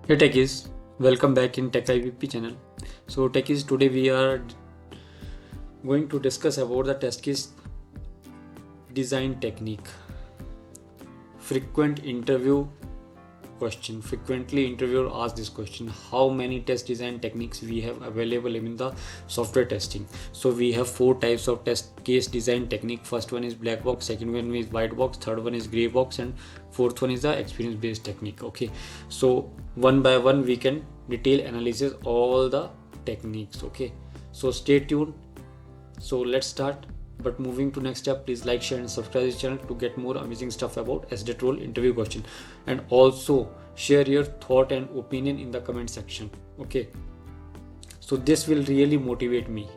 Hey techies, welcome back in Tech IVP channel. So techies, today we are going to discuss about the test case design technique. Frequent interview question. Frequently interviewer ask this question: how many test design techniques we have available in the software testing? So we have four types of test case design technique. First one is black box, second one is white box, third one is gray box, and fourth one is the experience based technique. Okay, so one by one we can detail analysis all the techniques. Okay, so stay tuned. So let's start. But moving to next step, please like, share and subscribe this channel to get more amazing stuff about SDET role interview question, and also share your thought and opinion in the comment section. Okay, so this will really motivate me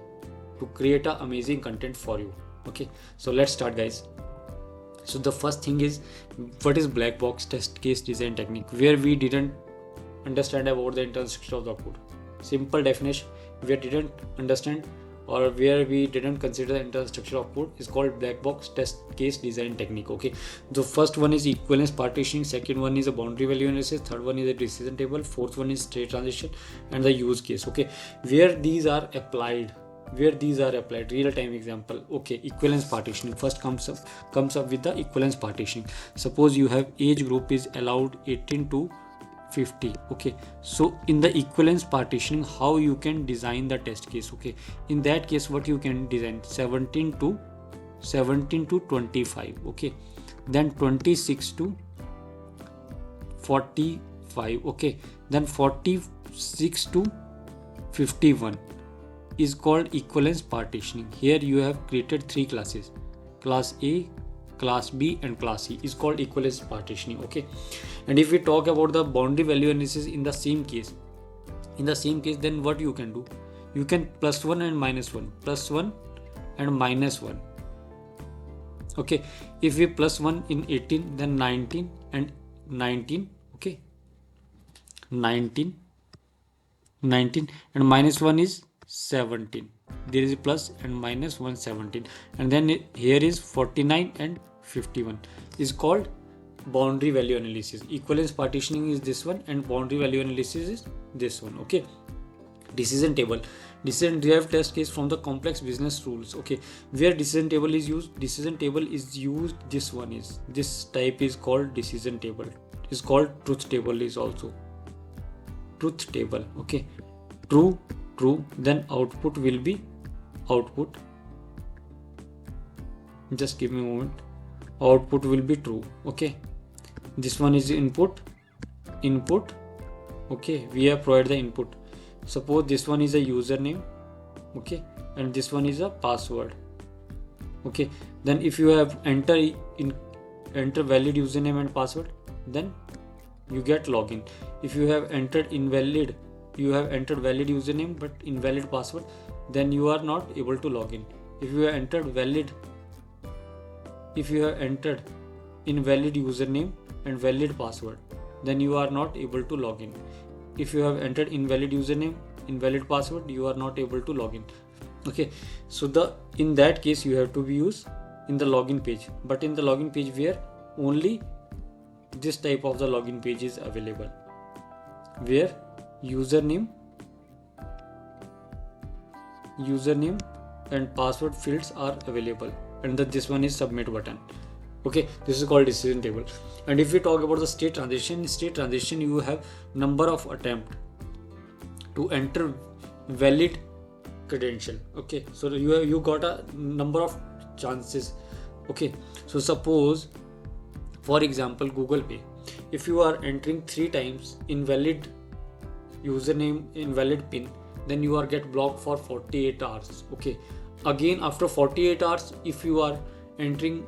to create a amazing content for you. Okay, so let's start guys. So the first thing is, what is black box test case design technique? Where we didn't understand about the internal structure of the code. Simple definition: we didn't understand or where we didn't consider the internal structure of code is called black box test case design technique. Okay, the first one is equivalence partitioning, second one is a boundary value analysis, third one is a decision table, fourth one is state transition, and the use case. Okay, where these are applied, real time example. Okay, equivalence partitioning first comes up with the equivalence partitioning. Suppose you have age group is allowed 18 to 50. Okay, so in the equivalence partitioning, how you can design the test case? Okay, in that case what you can design: 17 to 25. Okay, then 26 to 45. Okay, then 46 to 51 is called equivalence partitioning. Here you have created three classes: class A, class B, and class C is called equivalence partitioning. Okay, and if we talk about the boundary value analysis in the same case, then what you can do? You can plus 1 and minus 1, plus 1 and minus 1. Okay, if we plus 1 in 18, then 19 and 19. Okay, 19 and minus 1 is 17. There is plus and minus 1, 17, and then here is 49 and 51 is called boundary value analysis. Equivalence partitioning is this one and boundary value analysis is this one. Okay, decision table derived test case from the complex business rules. Okay, where decision table is used, this one is, this type is called decision table, is called truth table, is also truth table. Okay, true, then output will be output, just give me a moment, output will be true. Okay, this one is input. Okay, we have provided the input. Suppose this one is a username. Okay, and this one is a password. Okay, then if you have enter valid username and password, then you get login. If you have entered valid username but invalid password, then you are not able to log in. If you have entered invalid username and valid password, then you are not able to log in. If you have entered invalid username, invalid password, you are not able to log in. Okay, so in that case you have to be used in the login page, but in the login page where only this type of the login page is available, where username and password fields are available, and this one is submit button. Okay, this is called decision table. And if we talk about the state transition, you have number of attempt to enter valid credential. Okay, so you got a number of chances. Okay, so suppose for example Google Pay, if you are entering 3 times invalid username, invalid pin, then you are get blocked for 48 hours. Okay, again after 48 hours if you are entering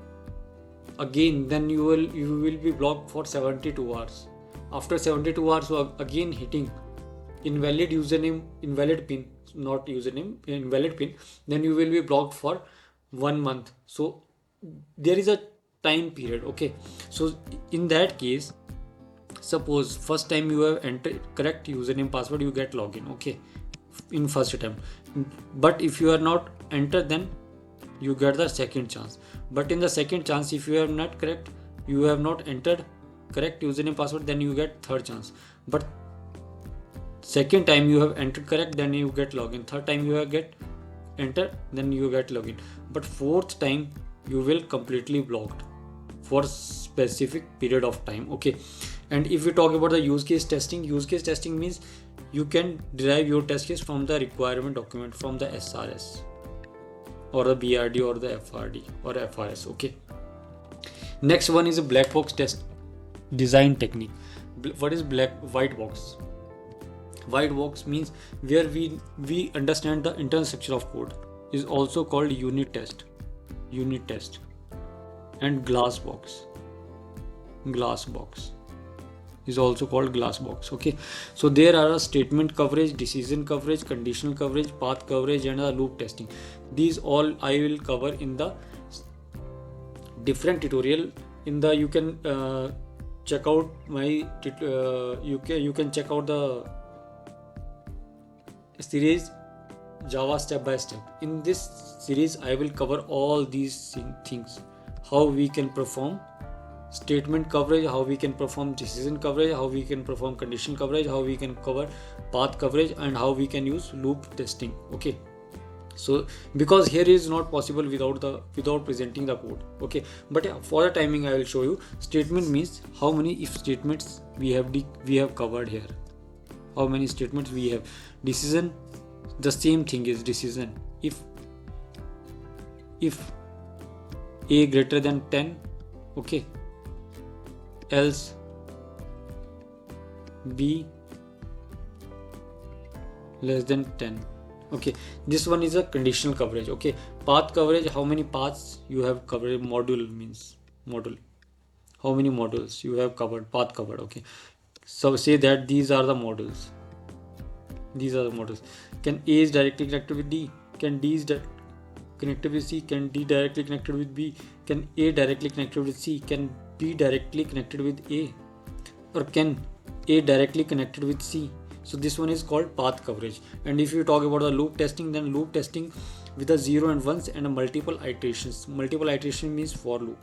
again, then you will be blocked for 72 hours. After 72 hours, so again hitting invalid username, invalid pin, not username, invalid pin, then you will be blocked for 1 month. So there is a time period. Okay, so in that case, suppose first time you have entered correct username password, you get login. Okay, in first attempt, but if you are not entered, then you get the second chance. But in the second chance, if you have not entered correct username password, then you get third chance. But Second time you have entered correct, then you get login. Third time you have get enter, then you get login. But fourth time you will completely blocked for specific period of time. Okay. And if we talk about the use case testing means you can derive your test case from the requirement document, from the SRS or the BRD or the FRD or FRS. Okay. Next one is a black box test design technique. What is white box? White box means where we understand the internal structure of code, is also called unit test. And glass box is also called glass box. Okay, so there are a statement coverage, decision coverage, conditional coverage, path coverage, and a loop testing. These all I will cover in the different tutorial. In the you can check out my you can check out the series Java step by step. In this series I will cover all these things: how we can perform statement coverage, how we can perform decision coverage, how we can perform condition coverage, how we can cover path coverage, and how we can use loop testing. Okay, so because here is not possible without presenting the code. Okay, but for the timing I will show you. Statement means how many if statements we have covered here, how many statements we have. Decision, the same thing is decision. If a greater than 10, okay, else b less than 10. Okay, this one is a conditional coverage. Okay, path coverage, how many paths you have covered. Module means module, how many modules you have covered, path covered. Okay, so say that these are the modules. Can A is directly connected with D? Can D is connected with C? Can D directly connected with B? Can A directly connected with C? Can B directly connected with A? Or can A directly connected with C? So this one is called path coverage. And if you talk about the loop testing, then loop testing with a 0 and 1s and a multiple iterations. Multiple iteration means for loop,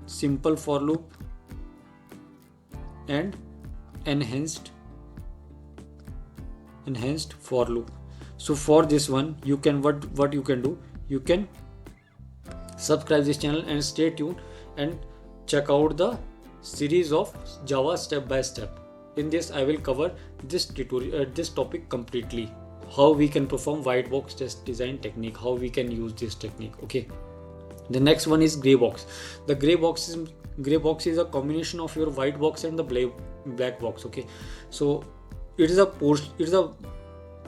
simple for loop, and enhanced for loop. So for this one you can what you can do, you can subscribe this channel and stay tuned and check out the series of Java step by step. In this I will cover this tutorial, this topic completely, how we can perform white box test design technique, how we can use this technique. Okay, the next one is gray box. The gray box is a combination of your white box and the black box. Okay, so it is a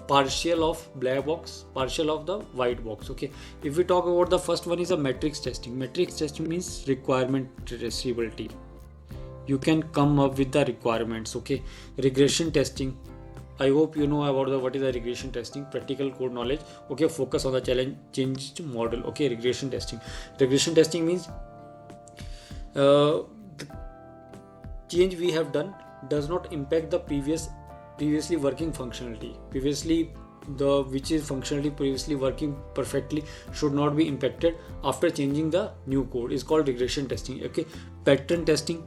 partial of black box, partial of the white box. Okay, if we talk about the first one is a matrix testing. Matrix testing means requirement traceability. You can come up with the requirements. Okay, regression testing, I hope you know about what is the regression testing, practical code knowledge. Okay, focus on the changed model. Okay, regression testing means the change we have done does not impact the previously working functionality. Which is functionality previously working perfectly should not be impacted after changing the new code, is called regression testing. Okay, pattern testing,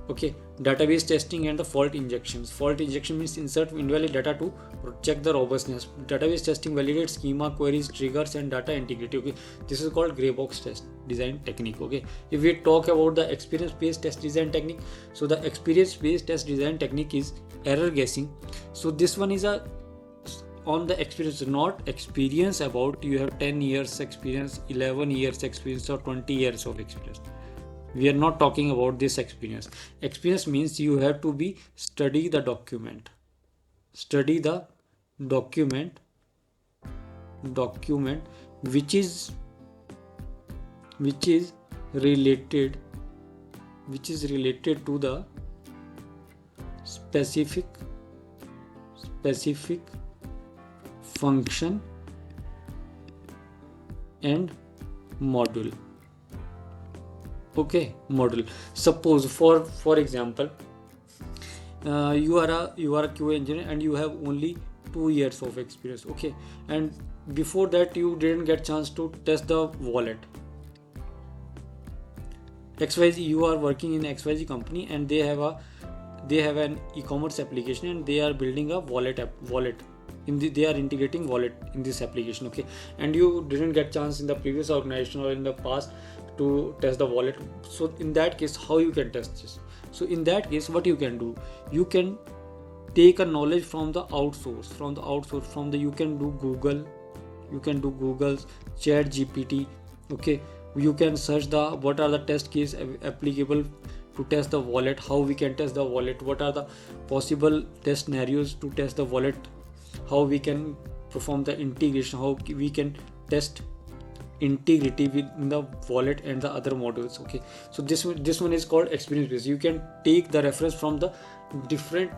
okay, database testing, and the fault injections. Fault injection means insert invalid data to check the robustness. Database testing validates schema, queries, triggers, and data integrity. Okay, this is called gray box test design technique. Okay, if we talk about the experience based test design technique, so the experience based test design technique is error guessing. So this one is on the experience, not experience about you have 10 years experience, 11 years experience, or 20 years of experience. We are not talking about this experience. Experience means you have to study the document which is related to the specific function and module. Okay, module. Suppose for example, you are a QA engineer and you have only 2 years of experience. Okay, and before that you didn't get chance to test the wallet. XYZ, you are working in XYZ company and they have a they have an e-commerce application and they are building a wallet they are integrating wallet in this application. Okay, and you didn't get chance in the previous organization or in the past to test the wallet. So in that case, how you can test this? So in that case, what you can do, you can take a knowledge from the outsource, you can do Google's Chat GPT. Okay, you can search the what are the test case applicable to test the wallet, how we can test the wallet, what are the possible test scenarios to test the wallet, how we can perform the integration, how we can test integrity within the wallet and the other modules. Okay, so this one is called experience based. You can take the reference from the different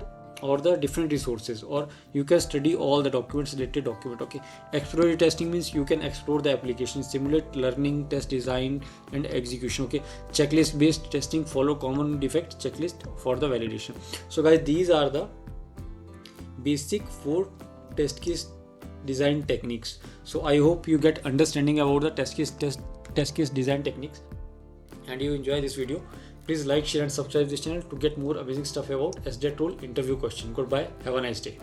resources, or you can study all the documents, related document. Okay, exploratory testing means you can explore the application, simulate learning, test design and execution. Okay, checklist based testing, follow common defect checklist for the validation. So guys, these are the basic 4 test case design techniques. So I hope you get understanding about the test case design techniques and you enjoy this video. Please like, share and subscribe this channel to get more amazing stuff about SDET role interview question. Goodbye. Have a nice day.